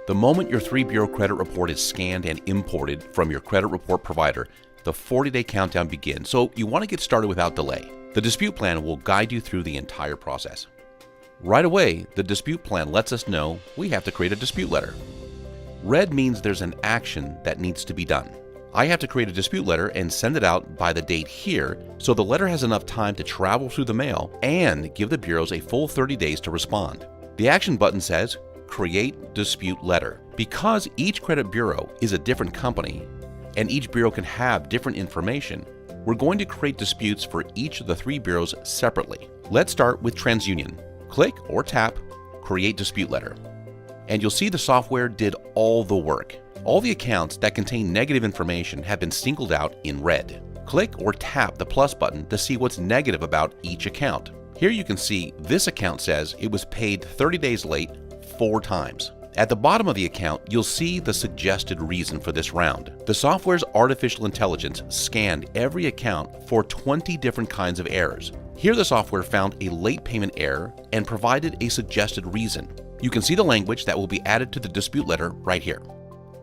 The moment your 3-bureau credit report is scanned and imported from your credit report provider, the 40-day countdown begins, so you want to get started without delay. The dispute plan will guide you through the entire process. Right away, the dispute plan lets us know we have to create a dispute letter. Red means there's an action that needs to be done. I have to create a dispute letter and send it out by the date here, so the letter has enough time to travel through the mail and give the bureaus a full 30 days to respond. The action button says, Create Dispute Letter. Because each credit bureau is a different company, and each bureau can have different information, we're going to create disputes for each of the 3 bureaus separately. Let's start with TransUnion. Click or tap Create Dispute Letter, and you'll see the software did all the work. All the accounts that contain negative information have been singled out in red. Click or tap the plus button to see what's negative about each account. Here you can see this account says it was paid 30 days late 4 times. At the bottom of the account, you'll see the suggested reason for this round. The software's artificial intelligence scanned every account for 20 different kinds of errors. Here the software found a late payment error and provided a suggested reason. You can see the language that will be added to the dispute letter right here.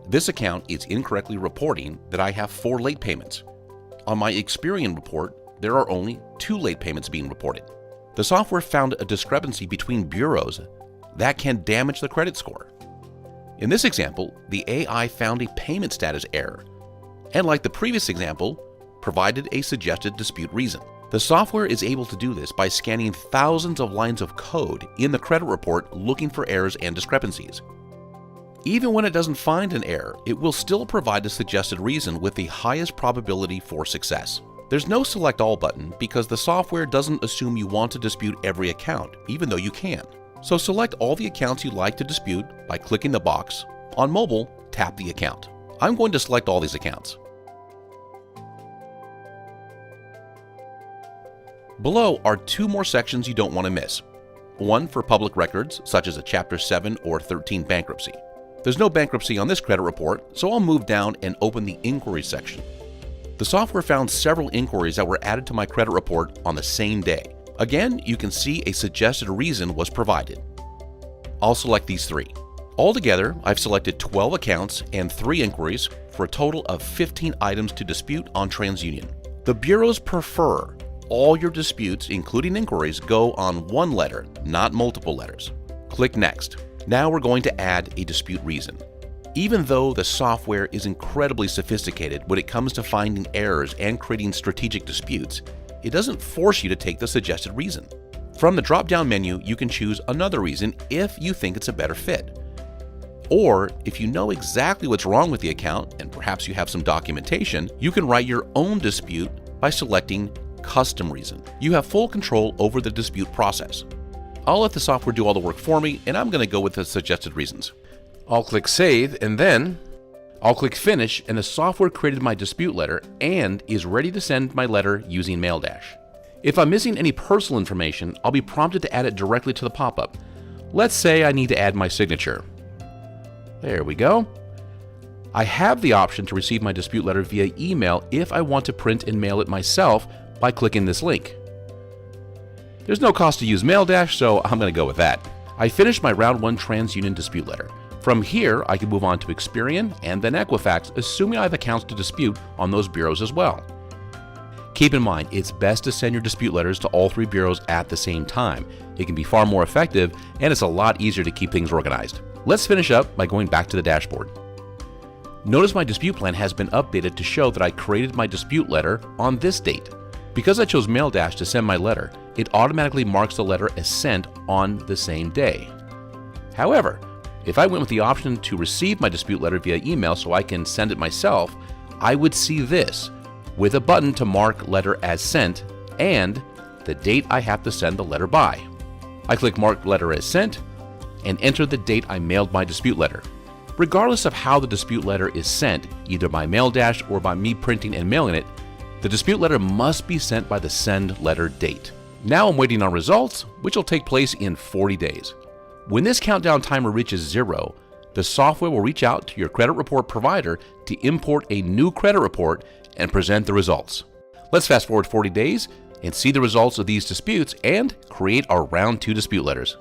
This account is incorrectly reporting that I have 4 late payments. On my Experian report, there are only 2 late payments being reported. The software found a discrepancy between bureaus that can damage the credit score. In this example, the AI found a payment status error, and like the previous example, provided a suggested dispute reason. The software is able to do this by scanning thousands of lines of code in the credit report looking for errors and discrepancies. Even when it doesn't find an error, it will still provide a suggested reason with the highest probability for success. There's no Select All button because the software doesn't assume you want to dispute every account, even though you can. So select all the accounts you'd like to dispute by clicking the box. On mobile, tap the account. I'm going to select all these accounts. Below are 2 more sections you don't want to miss. One for public records, such as a Chapter 7 or 13 bankruptcy. There's no bankruptcy on this credit report, so I'll move down and open the inquiries section. The software found several inquiries that were added to my credit report on the same day. Again, you can see a suggested reason was provided. I'll select these 3. Altogether, I've selected 12 accounts and 3 inquiries for a total of 15 items to dispute on TransUnion. The bureaus prefer all your disputes, including inquiries, go on 1 letter, not multiple letters. Click Next. Now we're going to add a dispute reason. Even though the software is incredibly sophisticated when it comes to finding errors and creating strategic disputes, it doesn't force you to take the suggested reason. From the drop-down menu, you can choose another reason if you think it's a better fit. Or, if you know exactly what's wrong with the account, and perhaps you have some documentation, you can write your own dispute by selecting Custom Reason. You have full control over the dispute process. I'll let the software do all the work for me, and I'm going to go with the suggested reasons. I'll click Save, and then I'll click Finish, and the software created my dispute letter and is ready to send my letter using MailDash. If I'm missing any personal information, I'll be prompted to add it directly to the pop-up. Let's say I need to add my signature. There we go. I have the option to receive my dispute letter via email if I want to print and mail it myself by clicking this link. There's no cost to use MailDash, so I'm going to go with that. I finished my Round 1 TransUnion dispute letter. From here, I can move on to Experian and then Equifax, assuming I have accounts to dispute on those bureaus as well. Keep in mind, it's best to send your dispute letters to all 3 bureaus at the same time. It can be far more effective, and it's a lot easier to keep things organized. Let's finish up by going back to the dashboard. Notice my dispute plan has been updated to show that I created my dispute letter on this date. Because I chose MailDash to send my letter, it automatically marks the letter as sent on the same day. However, if I went with the option to receive my dispute letter via email so I can send it myself, I would see this with a button to mark letter as sent and the date I have to send the letter by. I click Mark Letter as Sent and enter the date I mailed my dispute letter. Regardless of how the dispute letter is sent, either by MailDash or by me printing and mailing it, the dispute letter must be sent by the send letter date. Now I'm waiting on results, which will take place in 40 days. When this countdown timer reaches 0, the software will reach out to your credit report provider to import a new credit report and present the results. Let's fast forward 40 days and see the results of these disputes and create our Round 2 dispute letters.